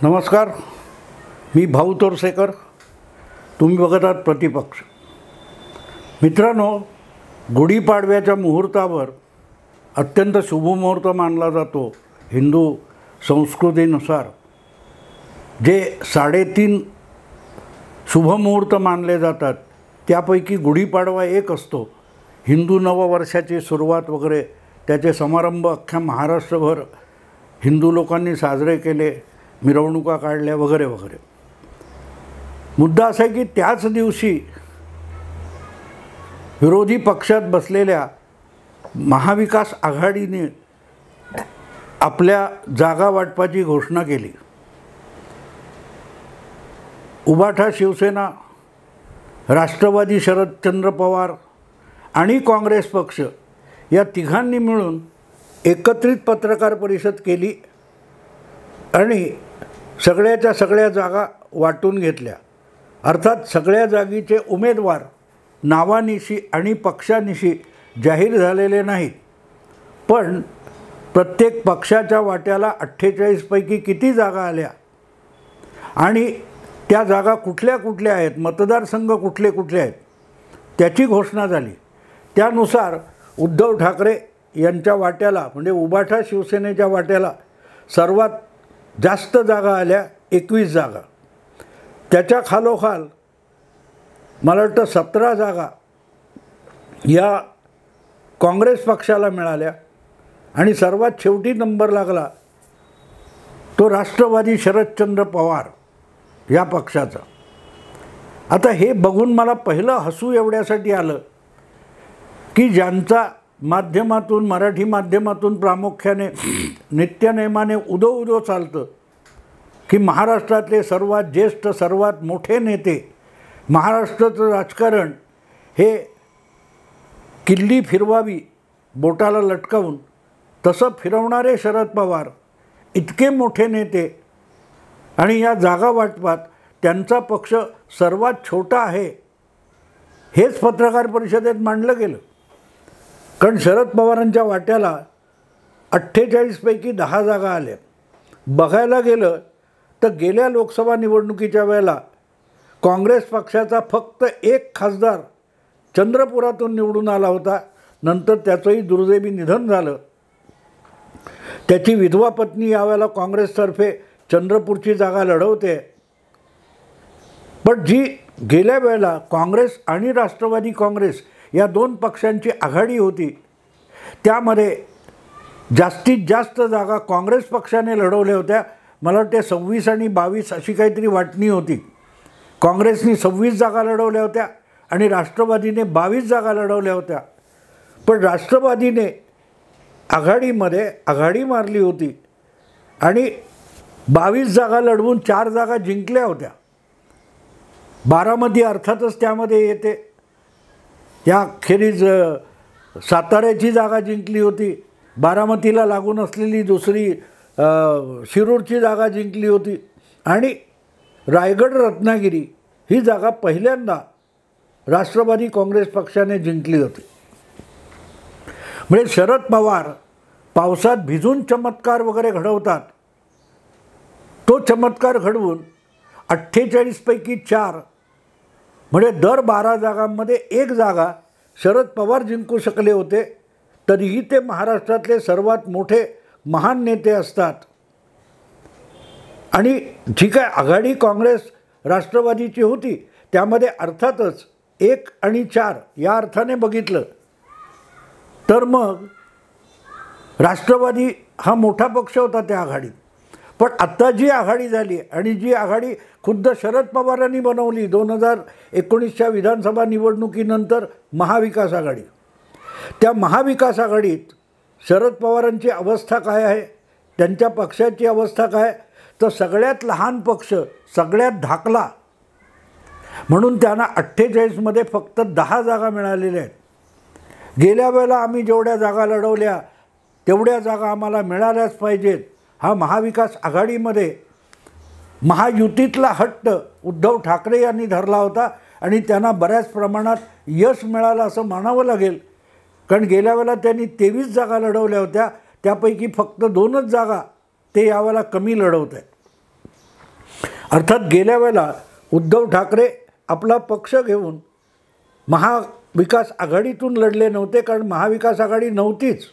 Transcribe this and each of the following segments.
नमस्कार, मी भाऊ तोरसेकर. तुम्ही बघत आहात प्रतिपक्ष. मित्रांनो, गुढीपाडव्याच्या मुहूर्तावर अत्यंत शुभमुहूर्त मानला जातो. हिंदू संस्कृतीनुसार जे 3.5 शुभमुहूर्त मानले जातात त्यापैकी गुढीपाडवा एक असतो. हिंदू नववर्षाची सुरुवात वगैरे त्याचे समारंभ अख्ख्या महाराष्ट्रभर हिंदू लोकांनी साजरे केले, मिरवणुका काढल्या वगैरे वगैरे. मुद्दा असा आहे की त्याच दिवशी विरोधी पक्षात बसलेल्या महाविकास आघाडीने आपल्या जागा वाटपाची घोषणा केली. उबाठा शिवसेना, राष्ट्रवादी शरदचंद्र पवार आणि काँग्रेस पक्ष या तिघांनी मिळून एकत्रित पत्रकार परिषद केली आणि सगळ्याच्या सगळ्या जागा वाटून घेतल्या. अर्थात सगळ्या जागीचे उमेदवार नावानिशी आणि पक्षानिशी जाहीर झालेले नाहीत, पण प्रत्येक पक्षाच्या वाट्याला 48 पैकी किती जागा आल्या आणि त्या जागा कुठल्या कुठल्या आहेत, मतदारसंघ कुठले कुठले आहेत त्याची घोषणा झाली. त्यानुसार उद्धव ठाकरे यांच्या वाट्याला म्हणजे उबाठा शिवसेनेच्या वाट्याला सर्वात जास्त जागा आल्या, 21 जागा. त्याच्या खालोखाल मला वाटतं 17 जागा या काँग्रेस पक्षाला मिळाल्या आणि सर्वात शेवटी नंबर लागला तो राष्ट्रवादी शरदचंद्र पवार या पक्षाचा. आता हे बघून मला पहिलं हसू एवढ्यासाठी आलं की ज्यांचा माध्यमातून, मराठी माध्यमातून प्रामुख्याने नित्यनेमाने उदो चालतं की महाराष्ट्रातले सर्वात ज्येष्ठ, सर्वात मोठे नेते, महाराष्ट्राचं राजकारण हे किल्ली फिरवावी बोटाला लटकावून तसं फिरवणारे शरद पवार इतके मोठे नेते आणि या जागा वाटपात त्यांचा पक्ष सर्वात छोटा आहे हेच पत्रकार परिषदेत मांडलं गेलं. कारण शरद पवारांच्या वाट्याला 48 पैकी 10 जागा आल्या. बघायला गेलं तर गेल्या लोकसभा निवडणुकीच्या वेळेला काँग्रेस पक्षाचा फक्त एक खासदार चंद्रपुरातून निवडून आला होता. नंतर त्याचंही दुर्दैवी निधन झालं. त्याची विधवा पत्नी यावेळेला काँग्रेसतर्फे चंद्रपूरची जागा लढवते. पण जी गेल्या वेळेला काँग्रेस आणि राष्ट्रवादी काँग्रेस या दोन पक्षांची आघाडी होती त्यामध्ये जास्तीत जास्त जागा काँग्रेस पक्षाने लढवल्या होत्या. मला वाटते 26 आणि 22 अशी काहीतरी वाटणी होती. काँग्रेसने 26 जागा लढवल्या होत्या आणि राष्ट्रवादीने 22 जागा लढवल्या होत्या. पण राष्ट्रवादीने आघाडीमध्ये आघाडी मारली होती आणि 22 जागा लढवून 4 जागा जिंकल्या होत्या. बारामती अर्थातच त्यामध्ये येते. त्याखेरीज साताऱ्याची जागा जिंकली होती, बारामतीला लागून असलेली दुसरी शिरूरची जागा जिंकली होती आणि रायगड रत्नागिरी ही जागा पहिल्यांदा राष्ट्रवादी काँग्रेस पक्षाने जिंकली होती. म्हणजे शरद पवार पावसात भिजून चमत्कार वगैरे घडवतात. तो चमत्कार घडवून 48 पैकी 4 म्हणजे दर 12 जागांमध्ये एक जागा शरद पवार जिंकू शकले होते. तरीही ते महाराष्ट्रातले सर्वात मोठे महान नेते असतात. आणि जी काय आघाडी काँग्रेस राष्ट्रवादीची होती त्यामध्ये अर्थातच 1 आणि 4 या अर्थाने बघितलं तर मग राष्ट्रवादी हा मोठा पक्ष होता त्या आघाडीत. पण आत्ता जी आघाडी झाली आणि जी आघाडी खुद्द शरद पवारांनी बनवली 2019च्या विधानसभा निवडणुकीनंतर महाविकास आघाडी, त्या महाविकास आघाडीत शरद पवारांची अवस्था काय आहे, त्यांच्या पक्षाची अवस्था काय, तर सगळ्यात लहान पक्ष, सगळ्यात धाकला, म्हणून त्यांना 48मध्ये फक्त 10 जागा मिळालेल्या आहेत. गेल्या वेळेला आम्ही जेवढ्या जागा लढवल्या तेवढ्या जागा आम्हाला मिळाल्याच पाहिजेत हा महाविकास आघाडीमध्ये महायुतीतला हट्ट उद्धव ठाकरे यांनी धरला होता आणि त्यांना बऱ्याच प्रमाणात यश मिळालं असं मानावं लागेल. कारण गेल्या वेळेला त्यांनी 23 जागा लढवल्या होत्या, त्यापैकी फक्त 2च जागा ते यावेळेला कमी लढवत आहेत. अर्थात गेल्या वेळेला उद्धव ठाकरे आपला पक्ष घेऊन महाविकास आघाडीतून लढले नव्हते, कारण महाविकास आघाडी नव्हतीच.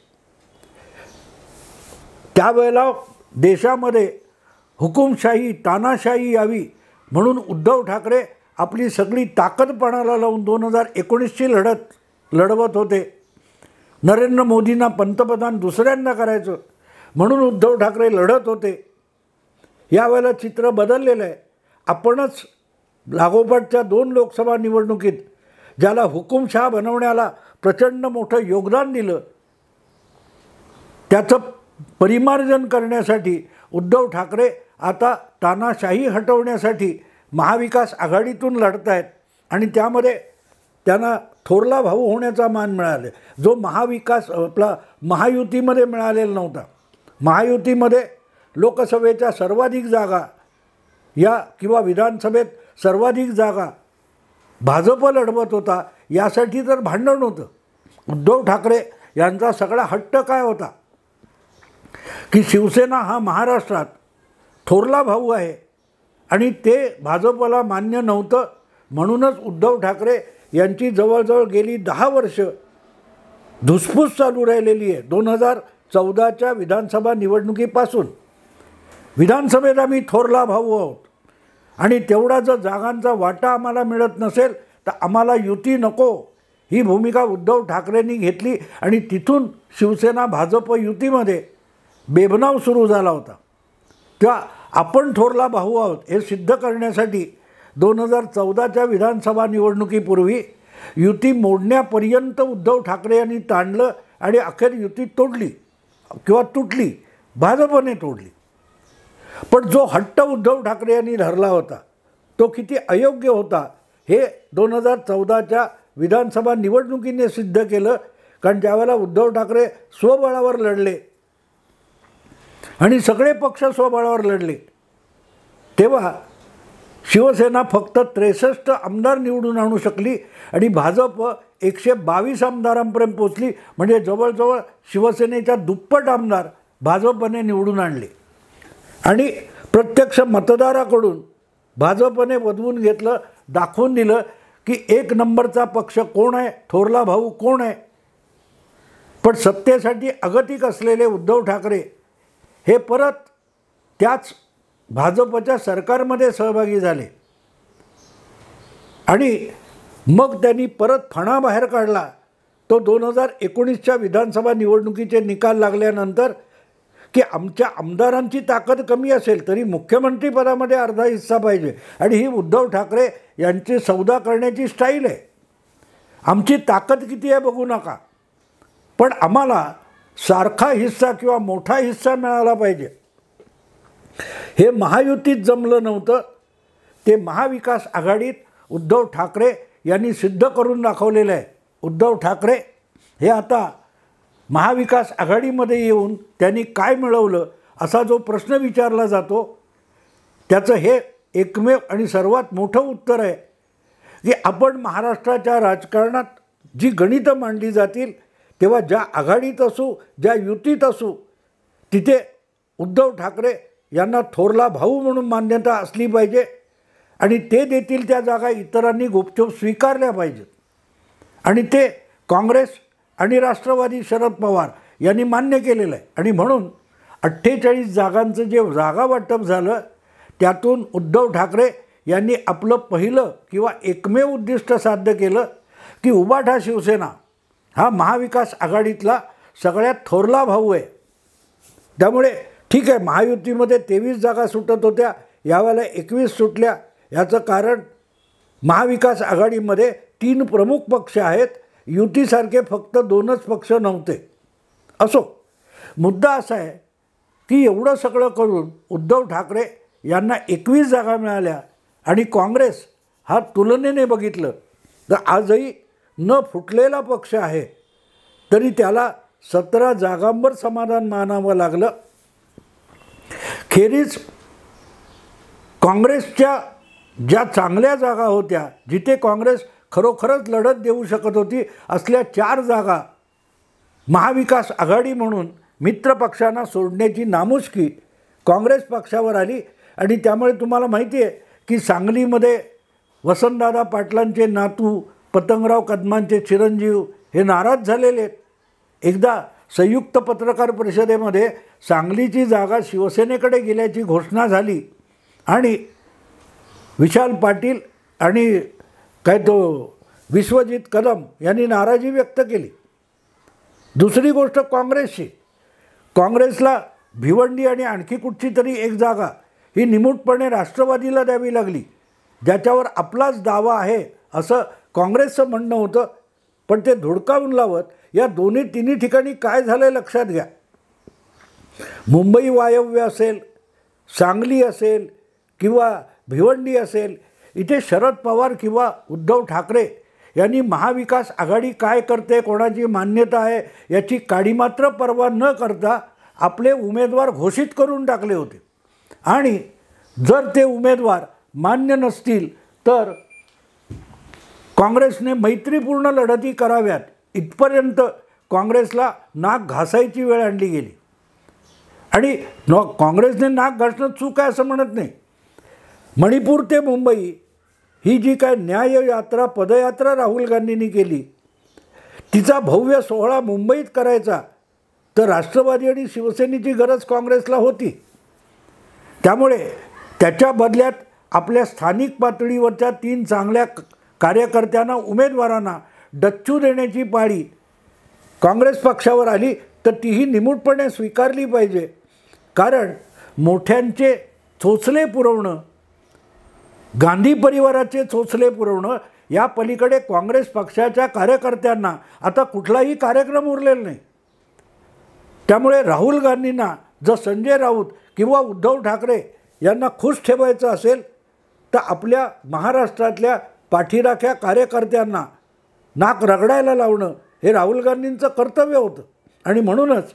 त्यावेळेला देशामध्ये हुकुमशाही तानाशाही यावी म्हणून उद्धव ठाकरे आपली सगळी ताकद पणाला लावून 2019ची लढवत होते. नरेंद्र मोदींना पंतप्रधान दुसऱ्यांदा करायचं म्हणून उद्धव ठाकरे लढत होते. यावेळेला चित्र बदललेलं आहे. आपणच लागोपाठच्या 2 लोकसभा निवडणुकीत ज्याला हुकुमशहा बनवण्याला प्रचंड मोठं योगदान दिलं, त्याचं परिमार्जन करण्यासाठी उद्धव ठाकरे आता तानाशाही हटवण्यासाठी महाविकास आघाडीतून लढत आहेत. आणि त्यामध्ये त्यांना थोरला भाऊ होण्याचा मान मिळाला, जो आपला महायुतीमध्ये मिळालेला नव्हता. महायुतीमध्ये लोकसभेच्या सर्वाधिक जागा किंवा विधानसभेत सर्वाधिक जागा भाजप लढवत होता. यासाठी तर भांडण होतं. उद्धव ठाकरे यांचा सगळा हट्ट काय होता की शिवसेना हा महाराष्ट्रात थोरला भाऊ आहे आणि ते भाजपला मान्य नव्हतं. म्हणूनच उद्धव ठाकरे यांची जवळजवळ गेली 10 वर्ष धुसफूस चालू राहिलेली आहे. 2014च्या विधानसभा निवडणुकीपासून विधानसभेत आम्ही थोरला भाऊ आहोत आणि तेवढा जर जागांचा वाटा आम्हाला मिळत नसेल तर आम्हाला युती नको, ही भूमिका उद्धव ठाकरेंनी घेतली. आणि तिथून शिवसेना भाजप युतीमध्ये बेबनाव सुरू झाला होता. तेव्हा आपण थोरला भाऊ आहोत हे सिद्ध करण्यासाठी 2014च्या विधानसभा निवडणुकीपूर्वी युती मोडण्यापर्यंत उद्धव ठाकरे यांनी ताणलं आणि अखेर युती तोडली किंवा तुटली, भाजपने तोडली. पण जो हट्ट उद्धव ठाकरे यांनी धरला होता तो किती अयोग्य होता हे 2014च्या विधानसभा निवडणुकीने सिद्ध केलं. कारण ज्यावेळेला उद्धव ठाकरे स्वबळावर लढले आणि सगळे पक्ष स्वबळावर लढले, तेव्हा शिवसेना फक्त 63 आमदार निवडून आणू शकली आणि भाजप 122 आमदारांपर्यंत पोचली. म्हणजे जवळजवळ शिवसेनेच्या दुप्पट आमदार भाजपने निवडून आणले. आणि प्रत्यक्ष मतदाराकडून भाजपने वधवून घेतलं, दाखवून दिलं की 1 नंबरचा पक्ष कोण आहे, थोरला भाऊ कोण आहे. पण सत्तेसाठी अगतिक असलेले उद्धव ठाकरे हे परत त्याच भाजपच्या सरकारमध्ये सहभागी झाले आणि मग त्यांनी परत फणा बाहेर काढला. तो 2019च्या विधानसभा निवडणुकीचे निकाल लागल्यानंतर की आमच्या आमदारांची ताकद कमी असेल तरी मुख्यमंत्रीपदामध्ये अर्धा हिस्सा पाहिजे. आणि ही उद्धव ठाकरे यांची सौदा करण्याची स्टाईल आहे. आमची ताकद किती आहे बघू नका, पण आम्हाला सारखा हिस्सा किंवा मोठा हिस्सा मिळाला पाहिजे. हे महायुतीत जमलं नव्हतं. ते महाविकास आघाडीत उद्धव ठाकरे यांनी सिद्ध करून दाखवलेलं आहे. उद्धव ठाकरे हे आता महाविकास आघाडीमध्ये येऊन त्यांनी काय मिळवलं असा जो प्रश्न विचारला जातो, त्याचं हे एकमेव आणि सर्वात मोठं उत्तर आहे की आपण महाराष्ट्राच्या राजकारणात जी गणितं मांडली जातील तेव्हा ज्या आघाडीत असू ज्या युतीत असू तिथे उद्धव ठाकरे यांना थोरला भाऊ म्हणून मान्यता असली पाहिजे आणि ते देतील त्या जागा इतरांनी गुपचूप स्वीकारल्या पाहिजेत. आणि ते काँग्रेस आणि राष्ट्रवादी शरद पवार यांनी मान्य केलेलं आहे. आणि म्हणून 48 जागांचं जे जागा वाटप झालं त्यातून उद्धव ठाकरे यांनी आपलं पहिलं किंवा एकमेव उद्दिष्ट साध्य केलं की उबाठा शिवसेना हा महाविकास आघाडीतला सगळ्यात थोरला भाऊ आहे. त्यामुळे ठीक आहे, महायुतीमध्ये 23 जागा सुटत होत्या, यावेळेला 21 सुटल्या. याचं कारण महाविकास आघाडीमध्ये 3 प्रमुख पक्ष आहेत, युतीसारखे फक्त 2च पक्ष नव्हते. असो, मुद्दा असा आहे की एवढं सगळं करून उद्धव ठाकरे यांना 21 जागा मिळाल्या आणि काँग्रेस हा तुलनेने बघितलं तर आजही न फुटलेला पक्ष आहे तरी त्याला 17 जागांवर समाधान मानावं लागलं. खेरीज काँग्रेसच्या ज्या चांगल्या जागा होत्या जिथे काँग्रेस खरोखरच लढत देऊ शकत होती असल्या 4 जागा महाविकास आघाडी म्हणून मित्र पक्षांना सोडण्याची नामुष्की काँग्रेस पक्षावर आली आणि त्यामुळे तुम्हाला माहिती आहे की सांगलीमध्ये वसंतदादा पाटलांचे नातू पतंगराव कदमांचे चिरंजीव हे नाराज झालेले आहेत. एकदा संयुक्त पत्रकार परिषदेमध्ये सांगलीची जागा शिवसेनेकडे गेल्याची घोषणा झाली आणि विशाल पाटील आणि काय तो विश्वजित कदम यांनी नाराजी व्यक्त केली. दुसरी गोष्ट काँग्रेसची. काँग्रेसला भिवंडी आणि आणखी कुठची तरी एक जागा ही निमूटपणे राष्ट्रवादीला द्यावी लागली, ज्याच्यावर आपलाच दावा आहे असं काँग्रेसचं म्हणणं होतं. पण ते धुडकावून लावत या दोन्ही तिन्ही ठिकाणी काय झालं लक्षात घ्या. मुंबई वायव्य असेल, सांगली असेल किंवा भिवंडी असेल, इथे शरद पवार किंवा उद्धव ठाकरे यांनी महाविकास आघाडी काय करते, कोणाची मान्यता आहे याची काडीमात्र पर्वा न करता आपले उमेदवार घोषित करून टाकले होते. आणि जर ते उमेदवार मान्य नसतील तर काँग्रेसने मैत्रीपूर्ण लढती कराव्यात इथपर्यंत काँग्रेसला नाक घासायची वेळ आणली गेली. आणि काँग्रेसने नाक घासणं चूक आहे असं म्हणत नाही. मणिपूर ते मुंबई ही जी काय न्याययात्रा पदयात्रा राहुल गांधींनी केली, तिचा भव्य सोहळा मुंबईत करायचा तर राष्ट्रवादी आणि शिवसेनेची गरज काँग्रेसला होती. त्यामुळे त्याच्या बदल्यात आपल्या स्थानिक पातळीवरच्या 3 चांगल्या कार्यकर्त्यांना उमेदवारांना डच्चू देण्याची पाळी काँग्रेस पक्षावर आली तर तीही निमूटपणे स्वीकारली पाहिजे. कारण मोठ्यांचे चोचले पुरवणं, गांधी परिवाराचे चोचले पुरवणं या पलीकडे काँग्रेस पक्षाच्या कार्यकर्त्यांना आता कुठलाही कार्यक्रम उरलेला नाही. त्यामुळे राहुल गांधींना जर संजय राऊत किंवा उद्धव ठाकरे यांना खुश ठेवायचं असेल तर आपल्या महाराष्ट्रातल्या पाठीराख्या कार्यकर्त्यांना नाक रगडायला लावणं हे राहुल गांधींचं कर्तव्य होतं. आणि म्हणूनच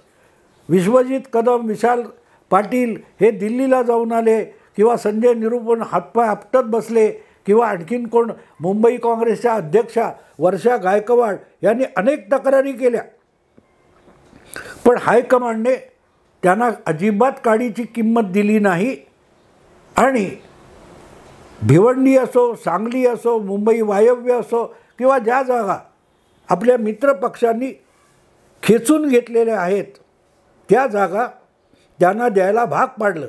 विश्वजित कदम, विशाल पाटील हे दिल्लीला जाऊन आले किंवा संजय निरूपण हातपाय आपटत बसले किंवा आणखीन कोण मुंबई काँग्रेसच्या अध्यक्षा वर्षा गायकवाड यांनी अनेक तक्रारी केल्या. पण हायकमांडने त्यांना अजिबात काडीची किंमत दिली नाही. आणि भिवंडी असो, सांगली असो, मुंबई वायव्य असो किंवा ज्या जागा आपल्या मित्रपक्षांनी खेचून घेतलेल्या आहेत त्या जागा त्यांना द्यायला भाग पाडलं.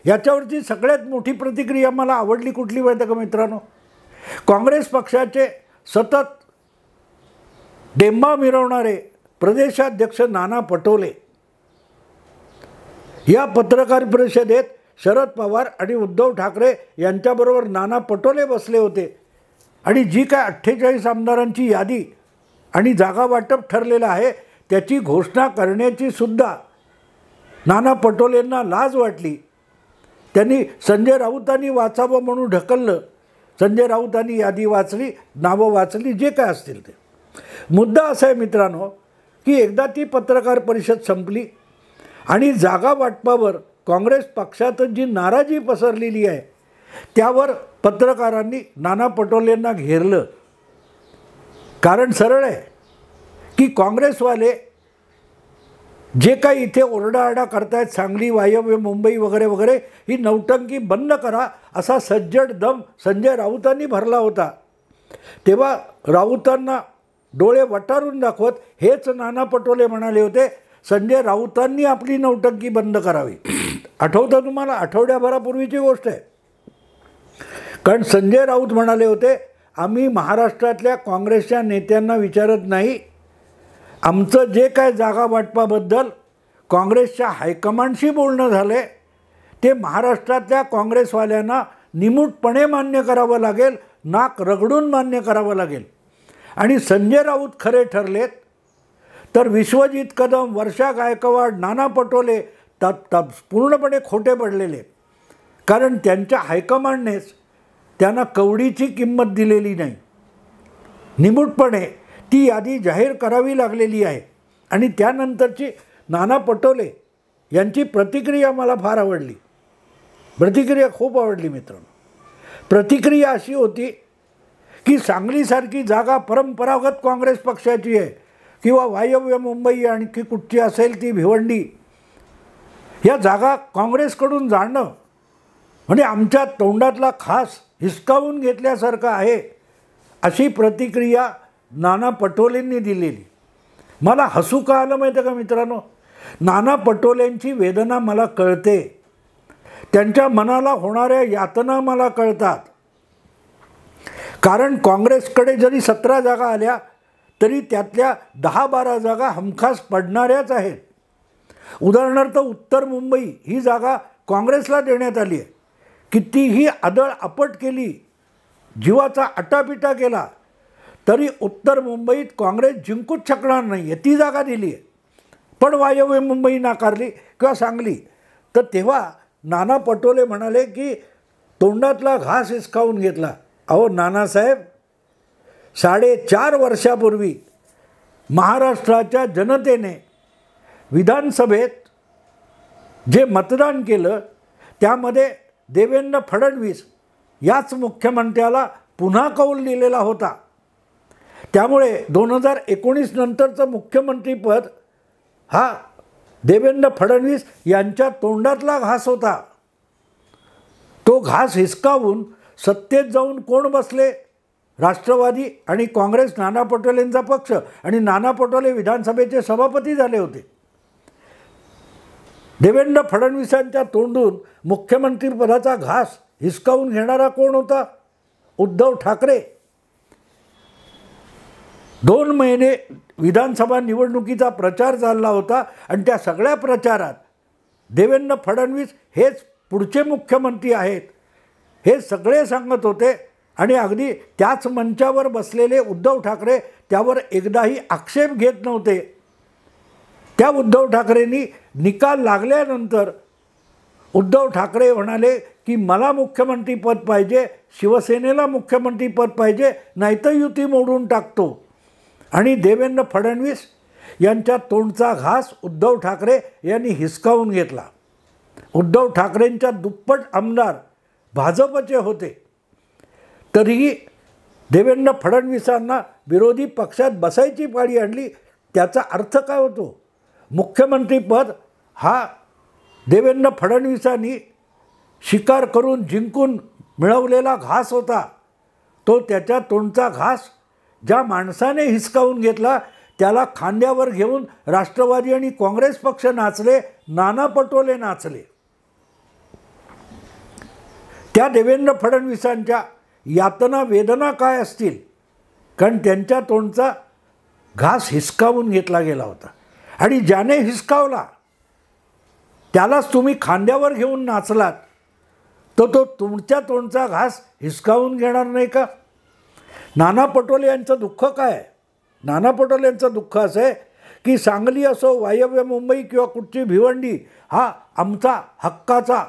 याच्यावरची सगळ्यात मोठी प्रतिक्रिया मला आवडली कुठली माहिती का मित्रांनो? काँग्रेस पक्षाचे सतत डेंबा मिरवणारे प्रदेशाध्यक्ष नाना पटोले या पत्रकार परिषदेत शरद पवार आणि उद्धव ठाकरे यांच्याबरोबर नाना पटोले बसले होते. आणि जी काय 48 आमदारांची यादी आणि जागा वाटप ठरलेलं आहे त्याची घोषणा करण्याची सुद्धा नाना पटोलेंना लाज वाटली. त्यांनी संजय राऊतांनी वाचावं म्हणून ढकललं. संजय राऊतांनी यादी वाचली, नावं वाचली, जे काय असतील ते. मुद्दा असा आहे मित्रांनो की एकदा ती पत्रकार परिषद संपली आणि जागा वाटपावर काँग्रेस पक्षात जी नाराजी पसरलेली आहे त्यावर पत्रकारांनी नाना पटोलेंना घेरलं. कारण सरळ आहे की काँग्रेसवाले जे काही इथे ओरडाआरडा करतायत, सांगली वायव्य मुंबई वगैरे वगैरे, ही नौटंकी बंद करा असा सज्जड दम संजय राऊतांनी भरला होता. तेव्हा राऊतांना डोळे वटारून दाखवत हेच नाना पटोले म्हणाले होते संजय राऊतांनी आपली नौटंकी बंद करावी. आठवतं तुम्हाला? आठवड्याभरापूर्वीची गोष्ट आहे. कारण संजय राऊत म्हणाले होते आम्ही महाराष्ट्रातल्या काँग्रेसच्या नेत्यांना विचारत नाही, आमचं जे काय जागा वाटपाबद्दल काँग्रेसच्या हायकमांडशी बोलणं झालं आहे ते महाराष्ट्रातल्या काँग्रेसवाल्यांना निमूटपणे मान्य करावं लागेल, नाक रगडून मान्य करावं लागेल. आणि संजय राऊत खरे ठरलेत तर विश्वजित कदम, वर्षा गायकवाड, नाना पटोले पूर्णपणे खोटे पडलेले. कारण त्यांच्या हायकमांडनेच त्यांना कवडीची किंमत दिलेली नाही. निमूटपणे ती यादी जाहीर करावी लागलेली आहे. आणि त्यानंतरची नाना पटोले यांची प्रतिक्रिया मला फार आवडली. प्रतिक्रिया खूप आवडली मित्रांनो. प्रतिक्रिया अशी होती की सांगलीसारखी जागा परंपरागत काँग्रेस पक्षाची आहे किंवा वायव्य मुंबई आणखी कुठची असेल ती भिवंडी, या जागा काँग्रेसकडून जाणं म्हणजे आमच्या तोंडातला घास हिसकावून घेतल्यासारखं आहे, अशी प्रतिक्रिया नाना पटोलेंनी दिलेली. मला हसू का आलं माहिती आहे का मित्रांनो? नाना पटोलेंची वेदना मला कळते, त्यांच्या मनाला होणाऱ्या यातना मला कळतात. कारण काँग्रेसकडे जरी 17 जागा आल्या तरी त्यातल्या 10-12 जागा हमखास पडणाऱ्याच आहेत. उदाहरणार्थ उत्तर मुंबई ही जागा काँग्रेसला देण्यात आली आहे. कितीही आदळ आपट केली, जीवाचा आटापिटा केला, तरी उत्तर मुंबईत काँग्रेस जिंकूच शकणार नाही आहे, ती जागा दिली आहे. पण वायव्य मुंबई नाकारली किंवा सांगली. तर तेव्हा नाना पटोले म्हणाले की तोंडातला घास हिसकावून घेतला. अहो नानासाहेब, 4.5 वर्षापूर्वी महाराष्ट्राच्या जनतेने विधानसभेत जे मतदान केलं त्यामध्ये देवेंद्र फडणवीस याच मुख्यमंत्र्याला पुन्हा कौल दिलेला होता. त्यामुळे 2019 नंतरचं मुख्यमंत्रीपद हा देवेंद्र फडणवीस यांच्या तोंडातला घास होता. तो घास हिसकावून सत्तेत जाऊन कोण बसले? राष्ट्रवादी आणि काँग्रेस, नाना पटोलेंचा पक्ष. आणि नाना पटोले विधानसभेचे सभापती झाले होते. देवेंद्र फडणवीसांच्या तोंडून मुख्यमंत्रीपदाचा घास हिसकावून घेणारा कोण होता? उद्धव ठाकरे. 2 महिने विधानसभा निवडणुकीचा प्रचार चालला होता आणि त्या सगळ्या प्रचारात देवेंद्र फडणवीस हेच पुढचे मुख्यमंत्री आहेत हे सगळे सांगत होते. आणि अगदी त्याच मंचावर बसलेले उद्धव ठाकरे त्यावर एकदाही आक्षेप घेत नव्हते. त्या उद्धव ठाकरेंनी निकाल लागल्यानंतर उद्धव ठाकरे म्हणाले की मला मुख्यमंत्रीपद पाहिजे, शिवसेनेला मुख्यमंत्रीपद पाहिजे, नाहीतर युती मोडून टाकतो. आणि देवेंद्र फडणवीस यांच्या तोंडचा घास उद्धव ठाकरे यांनी हिसकावून घेतला. उद्धव ठाकरेंच्या दुप्पट आमदार भाजपचे होते, तरीही देवेंद्र फडणवीसांना विरोधी पक्षात बसायची पाळी आणली. त्याचा अर्थ काय होतो? मुख्यमंत्रीपद हा देवेंद्र फडणवीसांनी शिकार करून जिंकून मिळवलेला घास होता. तो त्याच्या तोंडचा घास ज्या माणसाने हिसकावून घेतला त्याला खांद्यावर घेऊन राष्ट्रवादी आणि काँग्रेस पक्ष नाचले, नाना पटोले नाचले. त्या देवेंद्र फडणवीसांच्या यातना वेदना काय असतील? कारण त्यांच्या तोंडचा घास हिसकावून घेतला गेला होता. आणि ज्याने हिसकावला त्यालाच तुम्ही खांद्यावर घेऊन नाचलात, तर तो तुमच्या तोंडचा घास हिसकावून घेणार नाही का? नाना पटोले यांचं दुःख काय? नाना पटोले यांचं दुःख असं आहे की सांगली असो, वायव्य मुंबई किंवा कुठची भिवंडी हा आमचा हक्काचा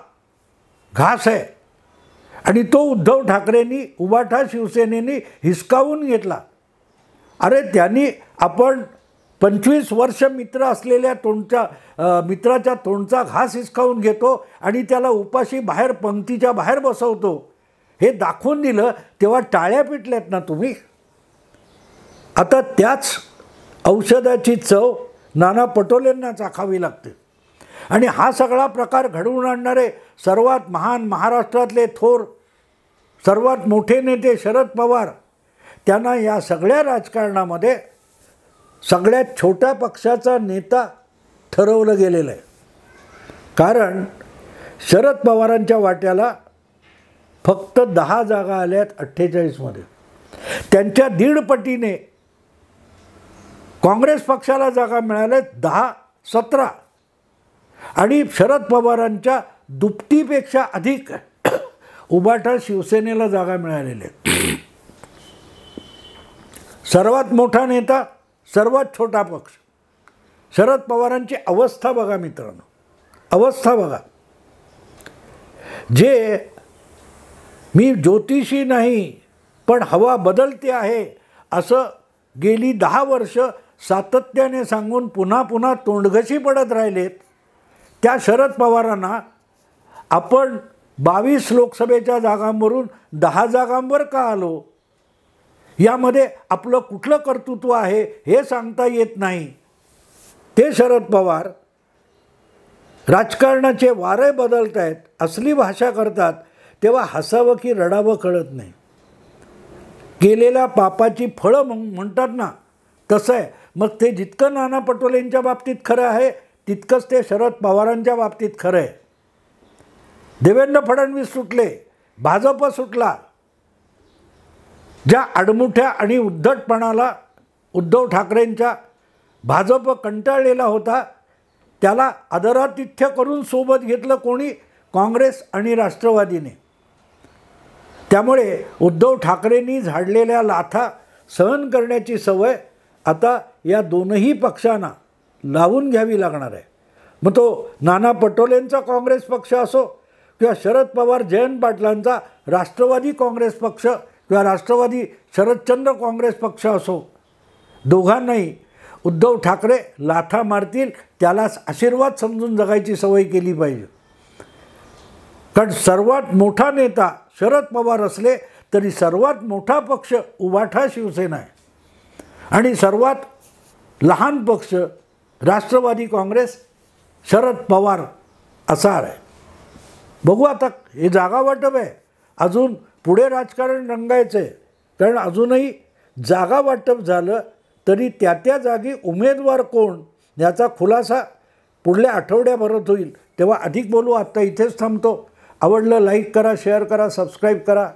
घास आहे आणि तो उद्धव ठाकरेंनी, उबाठा शिवसेनेनी हिसकावून घेतला. अरे त्यांनी आपण 25 वर्ष मित्र असलेल्या मित्राच्या तोंडचा घास हिसकावून घेतो आणि त्याला उपाशी बाहेर पंक्तीच्या बाहेर बसवतो, हे दाखवून दिलं तेव्हा टाळ्या पिटल्यात ना तुम्ही. आता त्याच औषधाची चव नाना पटोलेंना चाखावी लागते. आणि हा सगळा प्रकार घडवून आणणारे सर्वात महान महाराष्ट्रातले थोर सर्वात मोठे नेते शरद पवार, त्यांना या सगळ्या राजकारणामध्ये सगळ्यात छोट्या पक्षाचा नेता ठरवलं गेलेलं आहे. कारण शरद पवारांच्या वाट्याला फक्त 10 जागा आल्यात 48 मध्ये. त्यांच्या 1.5 पटीने काँग्रेस पक्षाला जागा मिळाल्यात 10-17 आणि शरद पवारांच्या दुपटीपेक्षा अधिक उबाठा शिवसेनेला जागा मिळालेल्या आहेत. सर्वात मोठा नेता, सर्वात छोटा पक्ष. शरद पवारांची अवस्था बघा मित्रांनो, अवस्था बघा. जे मी ज्योतिषी नाही पण हवा बदलते आहे असं गेली 10 वर्ष सातत्याने सांगून पुन्हा पुन्हा तोंडघशी पडत राहिलेत, त्या शरद पवारांना आपण 22 लोकसभेच्या जागांवरून 10 जागांवर का आलो, यामध्ये आपलं कुठलं कर्तृत्व आहे हे सांगता येत नाही. ते शरद पवार राजकारणाचे वारे बदलत आहेत, असली भाषा करतात, तेव्हा हसावं की रडावं कळत नाही. केलेल्या पापाची फळं म्हणतात ना, तसं आहे. मग ते जितकं नाना पटोलेंच्या बाबतीत खरं आहे, तितकंच ते शरद पवारांच्या बाबतीत खरं आहे. देवेंद्र फडणवीस सुटले, भाजप सुटला. ज्या आडमुठ्या आणि उद्धटपणाला उद्धव ठाकरेंच्या भाजप कंटाळलेला होता, त्याला आदरातिथ्य करून सोबत घेतलं कोणी? काँग्रेस आणि राष्ट्रवादीने. त्यामुळे उद्धव ठाकरेंनी झाडलेल्या लाथा सहन करण्याची सवय आता या दोनही पक्षांना लावून घ्यावी लागणार आहे. मग तो नाना पटोलेंचा काँग्रेस पक्ष असो किंवा शरद पवार जयंत पाटलांचा राष्ट्रवादी काँग्रेस पक्ष किंवा राष्ट्रवादी शरदचंद्र काँग्रेस पक्ष असो, दोघांनाही उद्धव ठाकरे लाथा मारतील, त्यालाच आशीर्वाद समजून जगायची सवय केली पाहिजे. कारण सर्वात मोठा नेता शरद पवार असले तरी सर्वात मोठा पक्ष उभाठा शिवसेना आहे आणि सर्वात लहान पक्ष राष्ट्रवादी काँग्रेस शरद पवार असा आहे. बघू आता, हे जागा वाटप आहे, अजून पुढे राजकारण रंगायचं आहे. कारण अजूनही जागा वाटप झालं तरी त्या जागी उमेदवार कोण याचा खुलासा पुढल्या आठवड्याभरात होईल. तेव्हा अधिक बोलू. आत्ता इथेच थांबतो. आवडलं लाईक करा, शेअर करा, सबस्क्राईब करा.